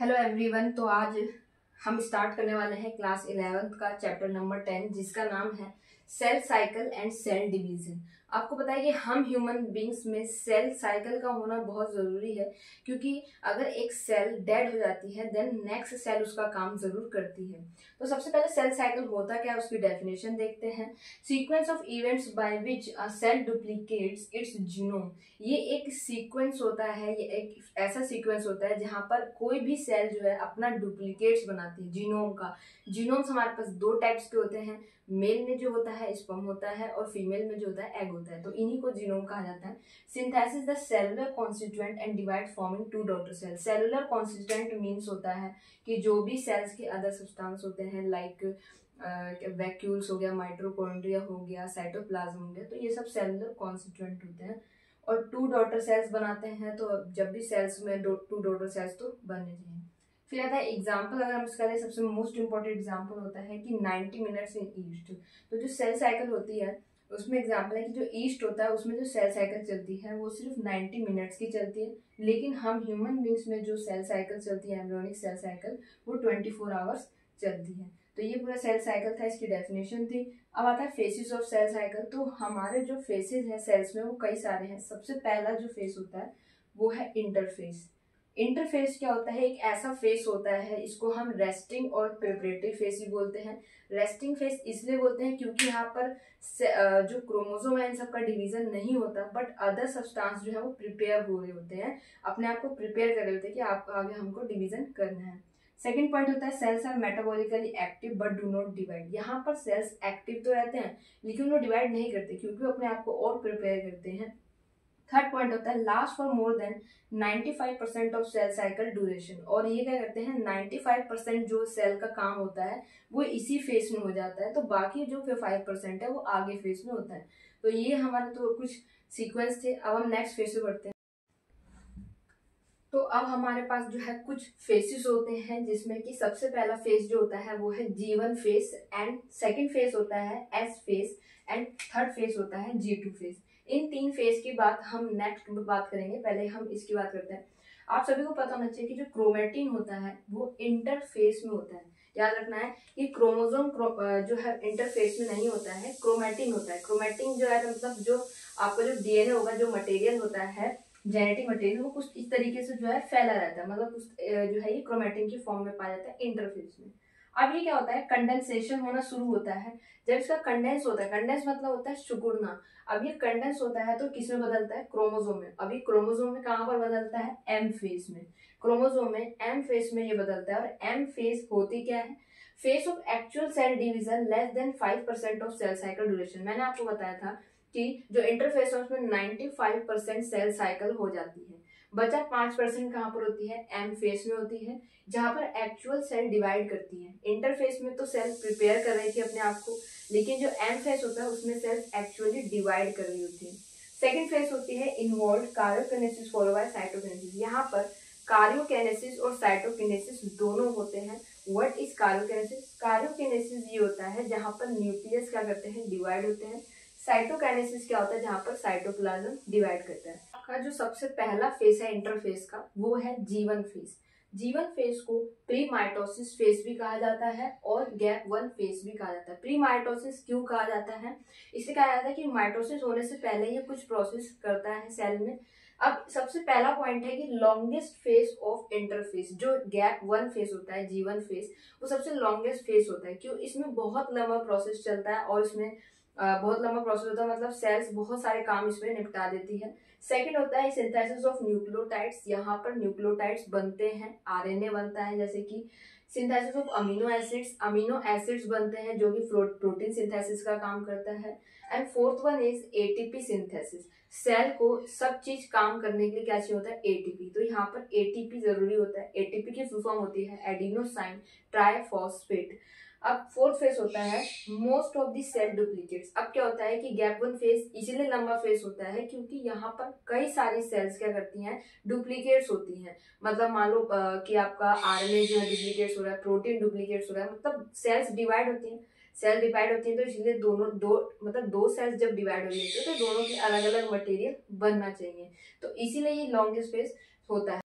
Hello everyone. तो आज हम स्टार्ट करने वाले हैं क्लास 11th का चैप्टर नंबर 10 जिसका नाम है cell cycle and cell division. आपको पता है कि हम ह्यूमन बींग्स में सेल साइकिल का होना बहुत जरूरी है, क्योंकि अगर एक सेल डेड हो जाती है देन नेक्स्ट सेल उसका काम जरूर करती है। तो सबसे पहले सेल साइकिल होता क्या है उसकी डेफिनेशन देखते हैं। Sequence of events by which a cell duplicates its genome. ये एक सीक्वेंस होता है, ये एक ऐसा सीक्वेंस होता है जहां पर कोई भी सेल जो है अपना डुप्लीकेट्स बनाती है जीनोम का। जीनोम्स हमारे पास दो टाइप्स के होते हैं, मेल में जो होता है स्पर्म होता है और फीमेल में जो होता है एग होता है, तो इन्हीं को जीनोम कहा जाता है। Synthesis the cellular constituent and divide forming two daughter cell. Cellular constituent means होता है कि जो भी सेल्स के अदर सब्सटेंस होते हैं लाइक वैक्यूल्स हो गया, माइटोकॉन्ड्रिया हो गया, साइटोप्लाज्म हो गया, तो ये सब सेलुलर कॉन्स्टिट्यूएंट होते हैं। और टू डॉटर सेल्स बनाते हैं, तो जब भी सेल्स में टू डॉटर सेल्स तो बनने चाहिए। फिर आता है एग्जाम्पल, अगर हम इसका सबसे मोस्ट इंपॉर्टेंट एग्जाम्पल होता है कि 90 मिनट्स इन ईस्ट। तो जो सेल साइकिल होती है उसमें एग्जाम्पल है कि जो ईस्ट होता है उसमें जो सेल साइकिल चलती है वो सिर्फ 90 मिनट्स की चलती है, लेकिन हम ह्यूमन बींग्स में जो सेल साइकिल चलती है एम्ब्रियोनिक सेल साइकिल वो 24 आवर्स चलती है। तो ये पूरा सेल साइकिल था, इसकी डेफिनेशन थी। अब आता है फेसेस ऑफ सेल साइकिल। तो हमारे जो फेसेस हैं सेल्स में वो कई सारे हैं। सबसे पहला जो फेस होता है वो है इंटरफेस। इंटरफेस क्या होता है? एक ऐसा फेस होता है, इसको हम रेस्टिंग और प्रिपरेटरी फेस ही बोलते हैं। रेस्टिंग फेस इसलिए बोलते हैं क्योंकि यहाँ पर जो क्रोमोसोम है इन सबका डिवीजन नहीं होता, बट अदर सब्सटेंस जो है वो प्रिपेयर हो रहे होते हैं, अपने आप को प्रिपेयर कर रहे होते हैं कि आप आगे हमको डिवीजन करना है। सेकेंड पॉइंट होता है cells are metabolically active but do not divide. यहाँ पर सेल्स एक्टिव तो रहते हैं लेकिन वो डिवाइड नहीं करते क्योंकि वो अपने आप को और प्रिपेयर करते हैं। थर्ड पॉइंट होता है last for more than 95% of cell cycle duration. और ये क्या करते हैं 95% जो सेल का काम होता है वो इसी फेस में हो जाता है, तो बाकी जो 5% है वो आगे फेस में होता है। तो ये हमारे तो कुछ सीक्वेंस थे। अब हम नेक्स्ट फेस पे बढ़ते हैं। तो अब हमारे पास जो है कुछ फेसेस होते हैं जिसमें कि सबसे पहला फेस जो होता है वो है G1 face, and second face होता है S face, and third phase होता है G2 फेस। इन तीन फेस की बात हम नेक्स्ट में बात करेंगे, पहले हम इसकी बात करते हैं। आप सभी को पता होना चाहिए कि जो क्रोमेटिन होता है वो इंटरफेस में होता है। याद रखना है कि क्रोमोसोम जो है इंटरफेस में नहीं होता है, क्रोमेटिन होता है। क्रोमेटिन जो है मतलब जो आपका जो डीएनए होगा, जो मटेरियल होता है जेनेटिक मटेरियल, वो कुछ इस तरीके से जो है फैला रहता है, मतलब कुछ जो है ये क्रोमेटिन की फॉर्म में पाया जाता है इंटरफेस में। अब ये क्या होता है, कंडेंसेशन होना शुरू होता है जब इसका कंडेंस होता है। कंडेंस मतलब होता है सिकुड़ना। अब ये कंडेंस होता है तो किसमें बदलता है? क्रोमोसोम में। अभी क्रोमोसोम में कहां पर बदलता है? एम फेस में। क्रोमोसोम में एम फेस में ये बदलता है। और एम फेस होती क्या है? Phase of actual cell division less than 5% of cell cycle duration. मैंने आपको बताया था कि जो इंटरफेस है उसमें 95% सेल साइकिल हो जाती है, बचा 5% कहाँ पर होती है? एम फेस में होती है, जहां पर एक्चुअल सेल डिवाइड करती है। इंटरफेस में तो सेल प्रिपेयर कर रही थी अपने आप को, लेकिन जो एम फेस होता है उसमें सेल एक्चुअली डिवाइड कर रही होती है। सेकेंड फेस होती है इन्वॉल्व कार्योकिनेसिस फॉलो बाय साइटोकिनेसिस। यहाँ पर कार्योकिनेसिस और साइटोकिनेसिस दोनों होते हैं। What is कार्योकिनेसिस? कार्योकिनेसिस ये होता है जहां पर न्यूक्लियस क्या करते हैं? डिवाइड होते हैं। साइटोकाइनेसिस क्या होता है? जहां पर साइटोप्लाज्म डिवाइड करता है। आपका जो सबसे पहला फेस है इंटरफेस का वो है G1 फेस। G1 फेस को प्री माइटोसिस फेस भी कहा जाता है और गैप 1 फेस भी कहा जाता है। प्री माइटोसिस क्यों कहा जाता है? इससे कहा जाता है कि माइटोसिस होने से पहले ये कुछ प्रोसेस करता है सेल में। अब सबसे पहला पॉइंट है कि लॉन्गेस्ट फेस ऑफ इंटरफेस, जो गैप 1 फेस होता है G1 फेस, वो सबसे लॉन्गेस्ट फेस होता है। क्यों? इसमें बहुत लंबा प्रोसेस चलता है और इसमें बहुत लंबा प्रोसेस होता है, मतलब सेल्स बहुत सारे काम इसमें निपटा देती है। सेकंड होता है सिंथेसिस ऑफ न्यूक्लियोटाइड्स। यहाँ पर न्यूक्लियोटाइड्स बनते हैं, आरएनए बनता है, जैसे कि synthesis of amino acids. Amino acids बनते हैं जो कि प्रोटीन सिंथेसिस का काम करता है। And fourth one is ATP synthesis. Cell को सब चीज काम करने के लिए क्या चाहिए होता है? एटीपी। तो यहाँ पर एटीपी जरूरी होता है। एटीपी की फुल फॉर्म होती है एडिनोसाइन ट्राइफॉस्फेट। अब फोर्थ फेस होता है most of the cell duplicates. अब क्या होता है कि गैप 1 फेस इसीलिए लंबा फेस होता है क्योंकि यहाँ पर कई सारी सेल्स क्या करती हैं? डुप्लीकेट्स होती हैं। मतलब मान लो कि आपका आरएनए जो है डुप्लीकेट्स हो रहा है, प्रोटीन डुप्लीकेट्स हो रहा है, मतलब सेल्स डिवाइड होती हैं। सेल डिवाइड होती है तो इसलिए दोनों दो सेल्स जब डिवाइड हो जाती है तो दोनों के अलग अलग मटेरियल बनना चाहिए, तो इसीलिए ये लॉन्गेस्ट फेस होता है।